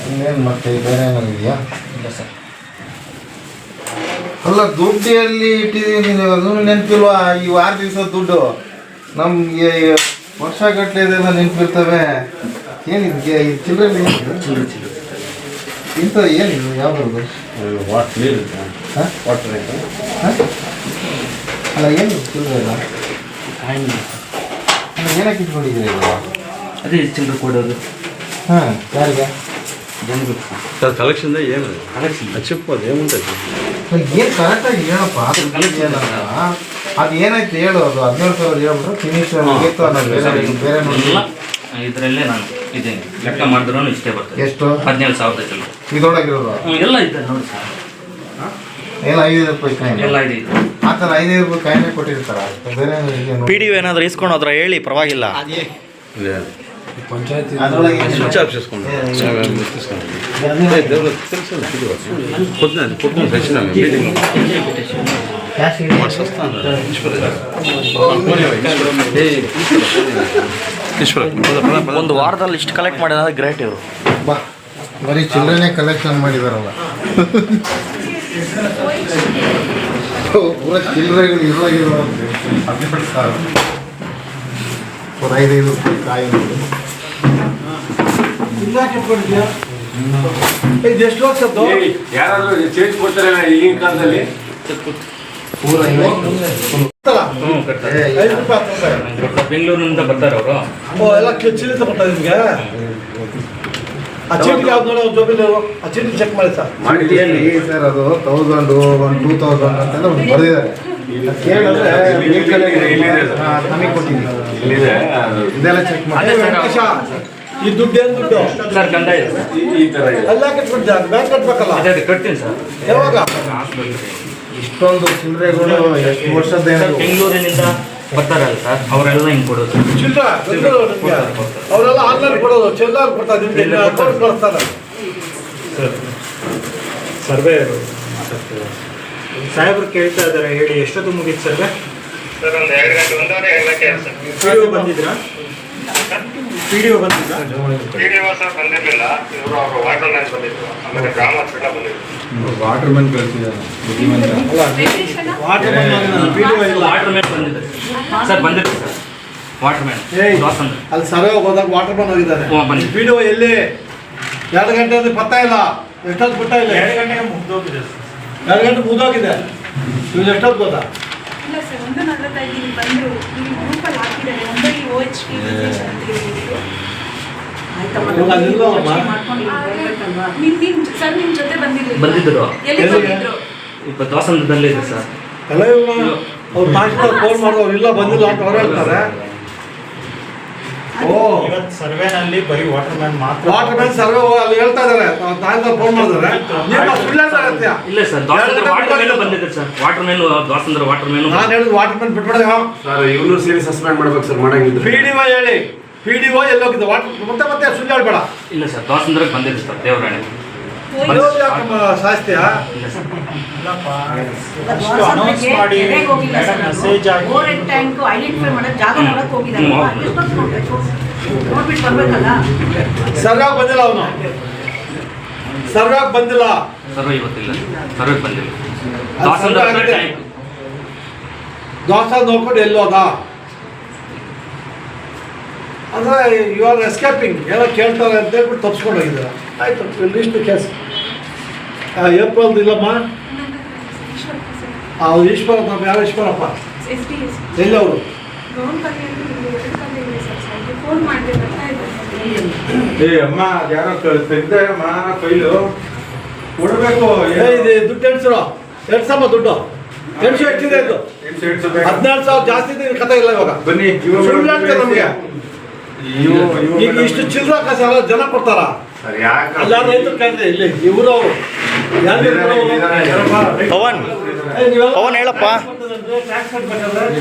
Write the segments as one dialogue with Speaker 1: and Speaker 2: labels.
Speaker 1: ಇನ್ನೇನು ಮತ್ತೆ ಬೇರೆ ಏನಾಗಿದೆಯಾ?
Speaker 2: ಇಲ್ಲ ಸರ್.
Speaker 1: ಅಲ್ಲ ದುಡ್ಡಿಯಲ್ಲಿ ಇಟ್ಟಿದ್ದೀನಿ ನೀವು, ಅದನ್ನು ನೆನಪಿಲ್ವಾ? ಈ 6 ದಿವಸ ದುಡ್ಡು ನಮಗೆ ವರ್ಷಗಟ್ಟಲೆ ಇದೆಲ್ಲ ನೆನಪಿರ್ತವೆ. ಏನಿದೆ ಚಿಲ್ಲರೆ ಇಂಥ ಏನಿದು ಯಾವ್ದು?
Speaker 3: ವಾಟರ್
Speaker 1: ಅಲ್ಲ ಏನು ಚಿಲ್ಲರೆ ಇಲ್ಲ, ಏನಕ್ಕೆ ಇಟ್ಕೊಂಡಿದ್ದೀರಿ ಇವಾಗ?
Speaker 2: ಅದೇ ಚಿಲ್ಲರೆ ಕೊಡೋದು.
Speaker 1: ಹಾಂ, ಯಾರಿಗೆ?
Speaker 2: ಜನಗಳು
Speaker 3: ಸರ್ ಕಲೆಕ್ಷನ್ ಏನು
Speaker 2: ಕಲೆಕ್ಷನ್
Speaker 3: చెప్పదు ఏముంటుంది
Speaker 1: ಏನು ಕರೆಕ್ಟಾಗಿ ಹೇಳಪ್ಪ. ಅದು ಏನಾಯ್ತು ಹೇಳು. ಅದು 17,000 ಹೇಳ್ಬಿಟ್ರೆ ಫಿನಿಶ್ ಆಗಿತ್ತು. ಅನ್ನೋದು ಬೇರೆ
Speaker 2: ಎಲ್ಲ ಇದರಲ್ಲೇ ನಾನು ಇದೇನೆ ಲೆಕ್ಕ ಮಾಡಿದ್ರೂ ಇಷ್ಟೇ ಬರ್ತದೆ.
Speaker 1: ಎಷ್ಟು?
Speaker 2: 17,000 ಚಿಲ್ಲರೆ
Speaker 1: ಇದರೊಳಗಿರೋದು
Speaker 2: ಎಲ್ಲ ಇದೆ ನೋಡಿ ಸರ್.
Speaker 1: ಎಲ್ಲ 5,000 ರೂಪಾಯಿ ಕಾಯಿನ್
Speaker 2: ಎಲ್ಲ ಇದೆ.
Speaker 1: ಆ ಥರ 5,000 ರೂಪಾಯಿ ಕಾಯಿನೇ ಕೊಟ್ಟಿರ್ತಾರ. ಬೇರೆ
Speaker 4: PDO ಏನಾದರೂ ಇಸ್ಕೊಂಡು ಹೋದ್ರೆ ಹೇಳಿ, ಪರವಾಗಿಲ್ಲ.
Speaker 1: ಪಂಚಾಯತಿ ಅದರೊಳಗೆ
Speaker 3: స్విచ్ ఆఫ్ చేసుకోండి తెలుసు పొద్దున తెచ్చిన మీటింగ్
Speaker 4: ಒಂದು ವಾರದಲ್ಲಿ ಇಷ್ಟು ಕಲೆಕ್ಟ್ ಮಾಡಿದ್ರೆ ಗ್ರೇಟ್. ಇವರು
Speaker 1: ಬಾ ಬರೀ ಚಿಲ್ಲರೆನೇ ಕಲೆಕ್ಷನ್ ಮಾಡಿದಾರಲ್ಲ. ಪೂರ ಚಿಲ್ಲರೆಗಳು ಇರೋ 5,000 ರೂಪಾಯಿ ಕಾಯಿ ಎಷ್ಟು ವರ್ಷ
Speaker 3: ಯಾರಾದ್ರೂ ಚೇಂಜ್ ಕೊಡ್ತಾರೆ ಈಗಿನ ಕಾಲದಲ್ಲಿ
Speaker 1: ಪೂರ
Speaker 2: ಬೆಂಗಳೂರಿನಿಂದ ಬರ್ತಾರೆ ಅವರು.
Speaker 5: ಎಲ್ಲ ಚಿಲ್ಲಿತ ಬರ್ತಾರೆ ನಿಮಗೆ. ಆ ಚೀಟಿ ಯಾವ್ದು ನೋಡಿ, ಅವ್ರ ಜೋಬಿಲಿ ಆ ಚೀಟಿ ಚೆಕ್ ಮಾಡಿ ಸರ್.
Speaker 1: ಮಾಡಿದೆಯಲ್ಲಿ ಸರ್ ಅದು 1,000 2,000 ಅಂತೆಲ್ಲ ಒಂದು ಬರೆದಿದ್ದಾರೆ. ಕೇಳಿದ್ರೆ ನಮಗೆ ಕೊಟ್ಟಿದ್ದೀವಿ, ಇದೆಲ್ಲ ಚೆಕ್ ಮಾಡಿ.
Speaker 5: ಈ ದುಡ್ಡು ಏನು ದುಡ್ಡು
Speaker 2: ಸರ್ ಗಂಧ ಇದೆ
Speaker 3: ಈ ತರ
Speaker 5: ಎಲ್ಲ ಕಟ್ಬಿಟ್ಟು ಬ್ಯಾಂಕ್ ಕಟ್ಬೇಕಲ್ಲ.
Speaker 2: ಅದೇ ಕಟ್ತೀನಿ ಸರ್.
Speaker 5: ಯಾವಾಗ
Speaker 1: ಇಷ್ಟೊಂದು ಚಿಲ್ಲರೆಗಳು ಎಷ್ಟು ವರ್ಷದ್ದೇನು?
Speaker 2: ಬೆಂಗಳೂರಿನಿಂದ ಬರ್ತಾರಲ್ಲ ಸರ್, ಅವರೆಲ್ಲ ಹಿಂಗೆ ಕೊಡೋದು.
Speaker 5: ಚಿಲ್ಲರೆ ಅವರೆಲ್ಲ ಆನ್ಲೈನ್ ಕೊಡೋದು, ಚಿಲ್ಲರೆ ಕೊಡ್ತಾರೆ ನಿಮಗೆ ಅಕೌಂಟ್ ಕಳಿಸ್ತಾರೆ.
Speaker 6: ಸರ್ವೆ ಸಾಹೇಬ್ರು ಕೇಳ್ತಾ ಇದ್ದಾರೆ, ಹೇಳಿ ಎಷ್ಟೊತ್ತು ಮುಗೀತು ಸರ್ವೆ?
Speaker 7: ಸರ್ ಒಂದು 2 ಗಂಟೆ 1.5 ಗಂಟೆ ಆಯ್ತು sir.
Speaker 6: PDO ಬಂದಿದ್ರಾ? PDO ಬಂದಿದ್ರಾ?
Speaker 7: PDO sir ಬಂದಿರಲಿಲ್ಲ, ಇವರು ಅವರು ವಾಟರ್ ಮ್ಯಾನ್ ಬಂದಿದ್ರು, ಆಮೇಲೆ ಗ್ರಾಮ ಹಾಸ್ಪಿಟಲ್ ಬಂದಿದ್ರು.
Speaker 3: ವಾಟರ್ ಮ್ಯಾನ್ ಕಳಿಸಿದ್ದಾರೆ.
Speaker 6: ವಾಟರ್
Speaker 2: ಮ್ಯಾನ್ ಬಂದಿದ್ದಾರೆ ಸರ್, ಬಂದಿರ್ತೀವಿ ಸರ್. ವಾಟರ್ ಮ್ಯಾನ್
Speaker 5: ಅಲ್ಲಿ ಸರ್ವೆ ಹೋದಾಗ ವಾಟರ್ ಮ್ಯಾನ್ ಹೋಗಿದ್ದಾರೆ.
Speaker 2: ಬಂದು
Speaker 5: PDO ಎಲ್ಲಿ 2 ಗಂಟೆ ಅಂದ್ರೆ ಪತ್ತ ಇಲ್ಲ, ಎಷ್ಟೊತ್ತು ಬಿಟ್ಟ ಇಲ್ಲ.
Speaker 6: 2 ಗಂಟೆಗೆ ಮುಗ್ದೋಗಿದೆ.
Speaker 5: 2 ಗಂಟೆ ಮುಗಿದೋಗಿದೆ. ಇವ್ರು ಎಷ್ಟೊತ್ತು ಗೊತ್ತಾ?
Speaker 8: ಇಲ್ಲ ಸರ್, 1:45 ಬಂದರು. ಇಲ್ಲಿ ಗ್ರೂಪಲ್ಲಿ ಹಾಕಿದ್ದಾರೆ, ಒಂದರಲ್ಲಿ OHP ಸರ್. ನಿಮ್ಮ ಜೊತೆ
Speaker 2: ಬಂದಿದ್ರು.
Speaker 8: ಎಲ್ಲಿ ಬಂದಿದ್ರು?
Speaker 2: ದಾಸಂದ್ರದಲ್ಲೇ ಇದೆ ಸರ್.
Speaker 5: ಎಲ್ಲ ಅವ್ರು ತಹಶೀಲ್ದಾರ್ ಫೋನ್ ಮಾಡಿದ್ರು, ಇಲ್ಲ ಬಂದಿಲ್ಲ ಅಂತ ಅವ್ರು ಹೇಳ್ತಾರೆ.
Speaker 6: ಇವತ್ತು ಸರ್ವೆನಲ್ಲಿ ಬರೀ ವಾಟರ್ ಮ್ಯಾನ್ ಮಾತ್ರ.
Speaker 5: ವಾಟರ್ ಮ್ಯಾನ್ ಸರ್ವೆ ಅಲ್ಲಿ ಹೇಳ್ತಾ ಇದಾರೆ, ತಹಶೀಲ್ದಾರ್ ಫೋನ್ ಮಾಡಿದ್ರೆ
Speaker 2: ಇಲ್ಲ ಸರ್, ದಾಸಂದ್ರ ವಾಟರ್ ಮ್ಯಾನ್ ಬಂದಿದ್ರು sir. Water man Dasandra water man.
Speaker 5: ನಾನು ಹೇಳಿದ್ ವಾಟರ್ ಮ್ಯಾನ್ ಬಿಟ್ಬಿಡ
Speaker 3: ಸರ್ ಇವನು ಸೇರಿ ಸಸ್ಪೆಂಡ್ ಮಾಡ್ಬೇಕು ಸರ್ ಮಾಡಂಗಿದ್ರೆ.
Speaker 5: PDO ಹೇಳಿ, PDO ಎಲ್ಲೋಗಿದ್ದು ವಾಟರ್ ಮತ್ತೆ ಸುಳ್ಳು ಹೇಳ್ಬೇಡ.
Speaker 2: ಇಲ್ಲ ಸರ್, ದಾಸಂದ್ರಕ್ಕೆ ಬಂದಿದ್ರು ಸರ್. ದೇವರಾಣೆ
Speaker 5: ಶಾಸ್ತಿಯಾ?
Speaker 2: ಇಲ್ಲ ಸರ್.
Speaker 6: ಅನೌನ್ಸ್ ಮಾಡಿ ಮೆಸೇಜ್ ಆಗಿ
Speaker 8: ಟ್ಯಾಂಕ್ ಐಡೆಂಟಿಫೈ ಮಾಡೋದು ಜಾಗ ನೋಡಕ್ ಹೋಗಿದ್ದಾರೆ. ಎಷ್ಟೊತ್ತು ನೋಡ್ಬೇಕು, ನೋಡ್ಬಿಟ್ಟು ಬರ್ಬೇಕಲ್ಲ.
Speaker 5: ಸರ್ವೆ ಬಂದಿಲ್ಲ, ಅವನು ಸರ್ವೆ ಬಂದಿಲ್ಲ.
Speaker 2: ಸರ್ವೆ ಇವತ್ತಿಲ್ಲ, ಸರ್ವೆ ಬಂದಿಲ್ಲ. ದಾಸಂದ್ರ ಟ್ಯಾಂಕ್
Speaker 5: ದೋಸ ನೋಡ್ಕೊಂಡು ಎಲ್ಲೋದ ಅಂದ್ರೆ ಯು ಆರ್ ಎಸ್ಕೇಪಿಂಗ್, ಏನೋ ಕೇಳ್ತಾರೆ ಅಂತ ಹೇಳ್ಬಿಟ್ಟು ತಪ್ಪಿಸ್ಕೊಂಡು ಹೋಗಿದ್ದಾರೆ. ಆಯ್ತು, ಲಿಸ್ಟ್ ಕೇಸ್ ಏಪ್ರಿಲ್ದು ಇಲ್ಲಮ್ಮ. ಈಶ್ವರ, ನಮ್ಮ ಯಾವ ಈಶ್ವರಪ್ಪ ಎಲ್ಲಿ ಅವರು?
Speaker 8: ಫೋನ್ ಮಾಡಿದ್ರೆ
Speaker 1: ಅಮ್ಮ ಯಾರೋ ತೆಗ್ದಮ್ಮ ಕೈಲು ಕೊಡಬೇಕು.
Speaker 5: ಇದು ದುಡ್ಡು ಎಣ್ಸಿರೋ, ಎಣ್ಸಮ್ಮ ದುಡ್ಡು ಎಣ್ಸು ಎಷ್ಟಿದೆ ಇದು? 17,000 ಜಾಸ್ತಿ ಇದೆ. ಕಥೆ ಇಲ್ಲ ಇವಾಗ.
Speaker 1: ಬನ್ನಿ
Speaker 5: ಸುಳ್ಳು ಹೇಳ್ತಾರೆ ನಮಗೆ. ಈಗ ಇಷ್ಟು ಚಿಲ್ಲರ ಕಾಸು ಎಲ್ಲ ಜನ ಕೊಡ್ತಾರ? ಎಲ್ಲ ರೈತರು ಕೇಳಿದ್ರೆ ಇಲ್ಲಿ ಇವರು
Speaker 4: ಪವನ್ ಹೇಳಪ್ಪ.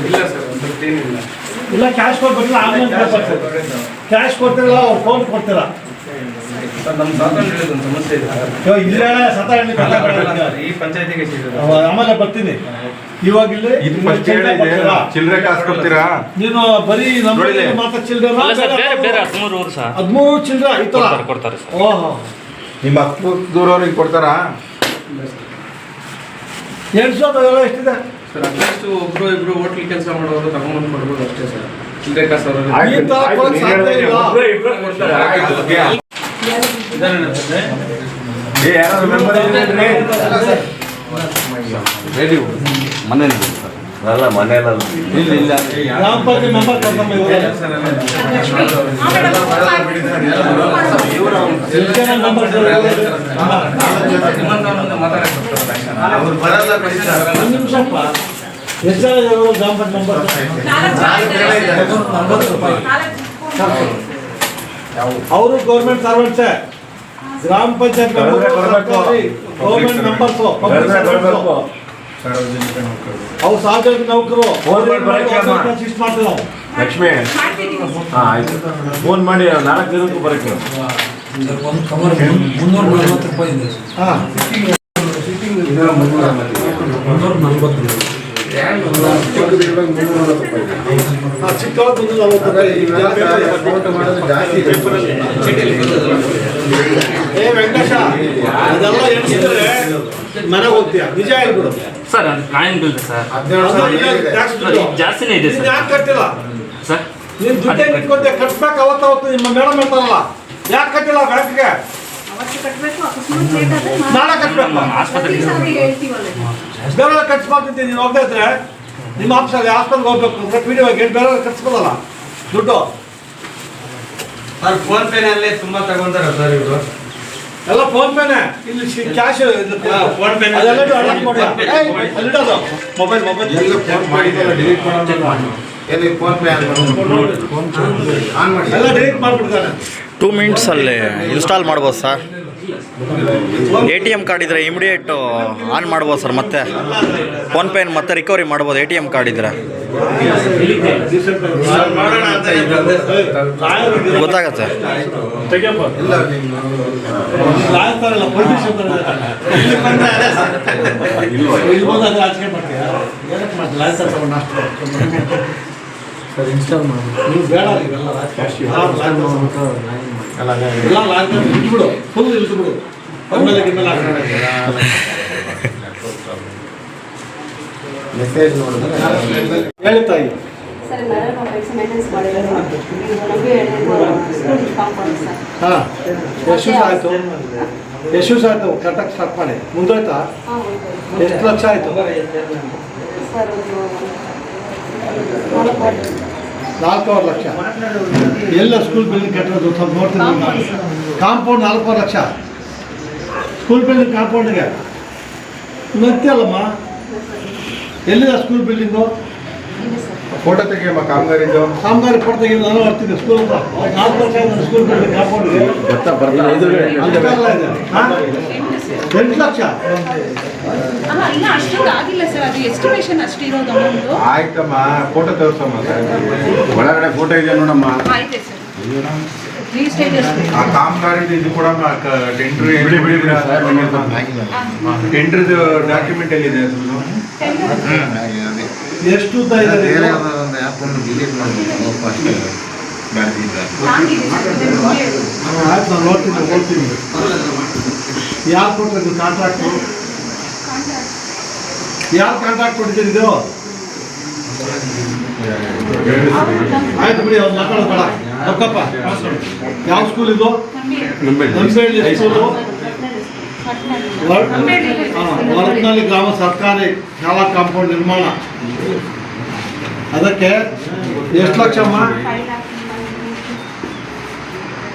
Speaker 5: ಇಲ್ಲ ಕ್ಯಾಶ್ ಕೊಟ್ಬಿಟ್ಟಿಲ್ಲ, ಆನ್ಲೈನ್ ಕ್ಯಾಶ್ ಕೊಡ್ತಿರಲ್ಲ, ಅವ್ರು ಫೋನ್ ಕೊಡ್ತೀರಾ?
Speaker 2: ನಮ್ಮ ತಾತನ ಒಂದು ಸಮಸ್ಯೆ ಇದೆ
Speaker 5: ಇವಾಗ ಇಲ್ಲೇ ಸತ ಹಣ್ಣು
Speaker 2: ಈ ಪಂಚಾಯತಿಗೆ
Speaker 5: ಆಮೇಲೆ ಬರ್ತೀನಿ. ಇವಾಗ ಇಲ್ಲಿ
Speaker 3: ಚಿಲ್ಲರೆ ಕಾಸು ಕೊಡ್ತೀರಾ?
Speaker 5: ನೀನು ಬರೀ ನಮ್ಮ ಮಾತ್ರ ಚಿಲ್ಲರೆ
Speaker 2: ಬೇರೆ 13 ಊರು ಸರ್
Speaker 5: 13 ಚಿಲ್ಲರೆ ಐತಲ್ಲ.
Speaker 2: ಕೊಡ್ತಾರೆ ಸರ್.
Speaker 5: ಓಹೋ,
Speaker 1: ನಿಮ್ಮ ಹತ್ತು ದೂರವ್ರಿಗೆ ಕೊಡ್ತಾರಾ?
Speaker 5: 200 ಎಲ್ಲ ಎಷ್ಟಿದೆ?
Speaker 2: ಸರ್ ಅಟ್ಲೀಸ್ಟ್ ಒಬ್ರು ಇಬ್ರು ಹೋಟ್ಲ್ ಕೆಲಸ ಮಾಡೋರು ತಗೊಂಡ್ಬಂದು ಕೊಡ್ಬೋದು ಅಷ್ಟೇ ಸರ್. ಚಿಲ್ಲರೆ ಕಾಸು ಅವರು
Speaker 5: ಈ ತರ ಕೊಡೋಕ್ ಸಾಧ್ಯ ಇಲ್ಲ.
Speaker 3: ಯಾರಾದ್ರೂ ಮೆಂಬರ್ ಮನೇಲಿ ಅಲ್ಲ ಮನೆಯಲ್ಲ ಇಲ್ಲ
Speaker 5: ಗ್ರಾಮ ಪಂಚಾಯತ್ ಮೆಂಬರ್ ಕರ್ಕೊಂಡ್ ಇವ್ರೆ. ಎಷ್ಟು ಜನ ಮೆಂಬರ್
Speaker 1: ಅವ್ರು ಬರಲ್ಲ ಬಿಡಿ ಸರ್.
Speaker 5: ಒಂದು ನಿಮಿಷಪ್ಪ, ಎಷ್ಟು ಜನ ಇವರು ಗ್ರಾಮ ಪಂಚಾಯತ್ ಮೆಂಬರ್?
Speaker 8: 4
Speaker 5: ಅವರು ಗೌರ್ಮೆಂಟ್ ಸರ್ವೆಂಟ್ಸೇ. ಗ್ರಾಮ ಪಂಚಾಯತ್ ಗೌರ್ಮೆಂಟ್ ಮೆಂಬರ್ಸ್, ಅವ್ರು ಸಾರ್ವಜನಿಕ ನೌಕರು. ಇಷ್ಟು ಮಾಡ್ತೀವಿ ನಾವು.
Speaker 3: ಲಕ್ಷ್ಮಿ ಹಾಂ ಆಯ್ತು, ಫೋನ್ ಮಾಡಿ 4 ದಿನಕ್ಕೂ ಬರೋಕ್ಕೆ.
Speaker 5: ಹಾಂ, ಚಿಕ್ಕವ್ರು ಏ ವೆಂಕಟೇಶ, ಅದೆಲ್ಲ ಎಣಿಸಿದ್ರೆ ಮನೆಗೆ ಹೋಗ್ತೀಯ. ನಿಜ ಹೇಳ್ಬಿಡು.
Speaker 2: ಸರ್ ಅದು ಕಾಯಿನ್ ಬಿಲ್ ಸರ್
Speaker 5: ಟ್ಯಾಕ್ಸ್ ದುಡ್ಡು
Speaker 2: ಜಾಸ್ತಿನೇ ಇದೆ
Speaker 5: ನೀನ್
Speaker 2: ಸರ್.
Speaker 5: ಯಾಕೆ ಕಟ್ಟಿಲ್ಲ?
Speaker 2: ಸರ್
Speaker 5: ನೀನ್ ದುಡ್ಡೇ ನಿಂತ್ಕೊಂಡೆ ಕಟ್ಬೇಕು. ಅವತ್ತು ನಿಮ್ಮ ಮೇಡಮ್ ಹೇಳ್ತಾರಲ್ಲ, ಯಾಕೆ ಕಟ್ಟಿಲ್ಲ ಬ್ಯಾಂಕ್ಗೆ?
Speaker 8: ಅವತ್ತು ಕಟ್ಟಬೇಕು, ಅಕಸ್ಮಾತ್ ಲೇಟ್ ಆದ್ರೆ
Speaker 5: ನಾಳೆ ಕಟ್ಬೇಕು.
Speaker 8: ಪ್ರತಿ ಸಾರಿ ಹೇಳ್ತೀವಲ್ಲ.
Speaker 5: ಬೇರೆ ಕಟ್ಸ್ಕೊಳ್ತಿದ್ದೀನಿ. ನೀನು ಹೋಗ್ತಾ ಇದ್ರೆ ನಿಮ್ಮ ಆಫೀಸಲ್ಲಿ ಹಾಸ್ಪಿಟಲ್ಗೆ ಹೋಗ್ಬೇಕು, ವಿಡಿಯೋ ಬೇರೆ ಕಟ್ಸ್ಬೋದಲ್ಲ ದುಡ್ಡು.
Speaker 1: ಸರ್ ಫೋನ್ ಪೇನಲ್ಲೇ ತುಂಬಾ ತಗೊಂತಾರ ಸರ್ ಇವರು.
Speaker 5: ಎಲ್ಲ ಫೋನ್ ಪೇನೆ. ಇಲ್ಲಿ ಕ್ಯಾಶ್
Speaker 1: ಫೋನ್ ಪೇ
Speaker 5: ಮೊಬೈಲ್
Speaker 1: ಎಲ್ಲ ಫೋನ್ ಮಾಡಿದ್ದೆಲ್ಲ ಡಿಲೀಟ್ ಮಾಡೋದು. ಎಲ್ಲಿ ಫೋನ್ ಪೇ ಆನ್ ಮಾಡಿ
Speaker 5: ಎಲ್ಲ ಡಿಲೀಟ್ ಮಾಡ್ಬಿಡ್ತಾನೆ.
Speaker 4: 2 ಮಿನಿಟ್ಸಲ್ಲಿ ಇನ್ಸ್ಟಾಲ್ ಮಾಡ್ಬೋದು ಸರ್. ATM ಕಾರ್ಡ್ ಇದ್ದರೆ ಇಮಿಡಿಯೇಟ್ ಆನ್ ಮಾಡ್ಬೋದು ಸರ್. ಮತ್ತೆ ಫೋನ್ಪೇ ಮತ್ತೆ ರಿಕವರಿ ಮಾಡ್ಬೋದು ATM ಕಾರ್ಡ್ ಇದ್ದರೆ.
Speaker 1: ಮಾಡೋಣ ಅಂತ ಇದ್ದಂತೆ
Speaker 4: ಗೊತ್ತಾಗತ್ತೆ.
Speaker 1: ಇಲ್ಲ
Speaker 5: ಲಾಯ್ತಾರಲ್ಲ ಪೊಲಿಟಿಷಿಯನ್ ಇಲ್ಲಿ ಬಂದಾಗ ರಾಜಕೀಯ ಮಾಡ್ತೀಯ. ಏನಕ್ಕೆ ಮಾಡ್ತೀವಿ ಲಾಯ್ತಾರ ತಗೊಂಡು ಅಷ್ಟು ಸರ್ ಇನ್ಸ್ಟಾಲ್ ಮಾಡಿ. ನೀವು ಬೇಡ ಇವೆಲ್ಲ ರಾಜಕೀಯ ಎಲ್ಲ ಲಾಯ್ತಾರ ಇಟ್ಬಿಡು, ಫುಲ್ ಇಟ್ಬಿಡು. ಆಮೇಲೆ ಗಿಮ್ಮೇಲೆ
Speaker 1: ಮೆಸೇಜ್ ನೋಡಿದ್ರೆ
Speaker 5: ಹೇಳಿ ತಾಯಿ.
Speaker 8: ಸರ್ ನಾನು ನಾವು ಕೆಲಸ ಮೇಂಟೆನೆನ್ಸ್ ಮಾಡಿರೋದು ನಮಗೆ ಕಾಂಪೌಂಡ್ ಸರ್.
Speaker 5: ಹಾಂ, ಎಷ್ಟು ದಿವಸ ಆಯಿತು? ಎಷ್ಟು ದಿವಸ ಆಯಿತು ಕರೆಕ್ಟಾಗಿ ಸ್ಟಾರ್ಟ್ ಮಾಡಿ? ಮುಂದೋಯ್ತಾ?
Speaker 8: ಹಾಂ,
Speaker 5: ಎಷ್ಟು ಲಕ್ಷ ಆಯಿತು?
Speaker 8: ಸರ್
Speaker 5: 4.5 ಲಕ್ಷ. ಎಲ್ಲ ಸ್ಕೂಲ್ ಬಿಲ್ಡಿಂಗ್ ಕಟ್ಟಿರೋದು ಸ್ವಲ್ಪ ನೋಡ್ತೀನಿ. ಕಾಂಪೌಂಡ್ 4.5 ಲಕ್ಷ. ಸ್ಕೂಲ್ ಬಿಲ್ಡಿಂಗ್ ಕಾಂಪೌಂಡಿಗೆ ನಗ್ತಿಯಲ್ಲಮ್ಮ. ಎಲ್ಲಿದೆ ಸ್ಕೂಲ್ ಬಿಲ್ಡಿಂಗು?
Speaker 1: ಫೋಟೋ ತೆಗಿಯಮ್ಮ ಕಾಮಗಾರಿದ್ದು.
Speaker 5: ಕಾಮಗಾರಿ ಫೋಟೋ ತೆಗೆದು ನಾನು ಬರ್ತೀನಿ ಸ್ಕೂಲ್ ಹತ್ರ. 4 ಲಕ್ಷ ಇದೆ ಸ್ಕೂಲ್ ಬಿಲ್ಡಿಂಗ್ ಕಾಂಪೌಂಡ್ಗೆ. 8 ಲಕ್ಷ.
Speaker 9: ಇಲ್ಲ ಅಷ್ಟೊಂದು ಆಗಿಲ್ಲ ಸರ್, ಅದು ಎಸ್ಟಿಮೇಷನ್ ಅಷ್ಟಿರೋದು ಅಮೌಂಟು.
Speaker 1: ಆಯ್ತಮ್ಮ, ಫೋಟೋ ತೋರಿಸಮ್ಮ.
Speaker 3: ಒಳಗಡೆ ಫೋಟೋ ಇದೆ ನೋಡಮ್ಮ.
Speaker 9: ಆಯ್ತು ಸರ್, 3 ಸ್ಟೇಜಸ್.
Speaker 1: ಆ ಕಾಮಗಾರಿದು ಇದು ಕೂಡ ಟೆಂಡ್ರದು ಡಾಕ್ಯುಮೆಂಟ್ ಎಲ್ಲಿದೆ?
Speaker 5: ಎಷ್ಟು ಉದ್ದ ಇದೆ? ಆಯ್ತು, ನಾನು ನೋಡ್ತೀನಿ. ಯಾರು ಕೊಟ್ಟರು ಕಾಂಟ್ರಾಕ್ಟು? ಯಾರು ಕಾಂಟ್ರಾಕ್ಟ್ ಕೊಟ್ಟಿದ್ದೀರಿ ಇದು? ಆಯ್ತು ಬಿಡಿ, ಅವ್ರು ಮಾತಾಡೋದು ಬೇಡ. ಅಕ್ಕಪ್ಪ, ಯಾವ ಸ್ಕೂಲ್ ಇದು? ನಂಬೇಳಿ ಸ್ಕೂಲು. ಹೊರಟ್ನಲ್ಲಿ ಗ್ರಾಮ ಸರ್ಕಾರಿ ಶಾಲಾ ಕಾಂಪೌಂಡ್ ನಿರ್ಮಾಣ. ಅದಕ್ಕೆ ಎಷ್ಟು ಲಕ್ಷಮ್ಮ?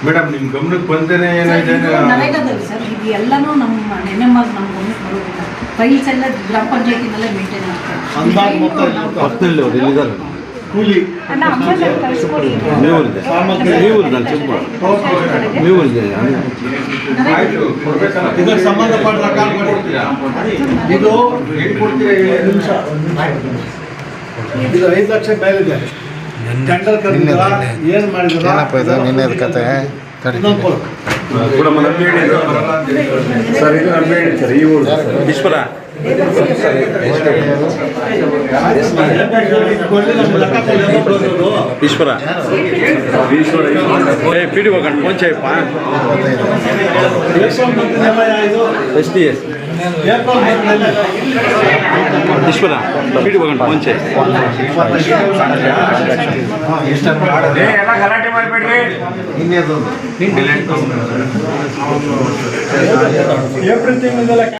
Speaker 1: ಮೇಡಮ್ ನಿಮ್ಮ ಗಮನಕ್ಕೆ ಬಂದೇನೆ ಏನಾಗಿದೆ?
Speaker 8: ನರೇಗಾದಲ್ಲಿ ಸರ್ ಇದು ಎಲ್ಲನೂ ನಮ್ಮ NMR ನಮ್ಮ ಗಮನಕ್ಕೆ ಬರೋದಿಲ್ಲ. ಫೈಲ್ಸ್ ಎಲ್ಲ ಗ್ರಾಮ ಪಂಚಾಯತಿನಲ್ಲೇ ಮೇಂಟೈನ್
Speaker 5: ಅಂದಾಜು ಮೊತ್ತ ಕೂಲಿ ಸಾಮಗ್ರಿ
Speaker 1: ಆಯ್ತು, ಕೊಡ್ಬೇಕಲ್ಲ.
Speaker 5: ಇದಕ್ಕೆ ಸಂಬಂಧಪಟ್ಟ ರೆಕಾರ್ಡ್ ಕೊಡ್ತೀರಾ? ಇದು
Speaker 1: ಏನು ಕೊಡ್ತೀರಾ ಹೇಳಿ?
Speaker 5: ನಿಮಿಷ. ಇದು 5 ಲಕ್ಷ ಮೇಲಿದೆ. ಟೆಂಡರ್ ಕರೆದಿಲ್ಲ, ಏನು ಮಾಡಿದ್ರ?
Speaker 1: ನಿನ್ನೆ ಕತೆ
Speaker 5: ಇನ್ನೊಂದು ಪೋಲಕ್
Speaker 3: ಕೂಡ ನಂಬಿ ಹೇಳಿ ಸರ್, ಇದು ನಂಬಿ ಹೇಳಿ ಸರ್, ಈ ಊರು ಈಶ್ವರ ಈಶ್ವರ ಈಶ್ವರ ಏ ಪಿ ಡಿ ಹೋಗೋಣ ಫೋನ್ చేయಪ್ಪ S T S Eshwara P D ಹೋಗೋಣ ಫೋನ್ చేయి ಎಲ್ಲ ಗಲಾಟೆ ಮಾಡಬೇಡ್ರಿ.
Speaker 1: ಇನ್ನೇದೊಂದು
Speaker 5: ಏಪ್ರಿಲ್ ತಿಂಗಳಿಂದೆಲ್ಲ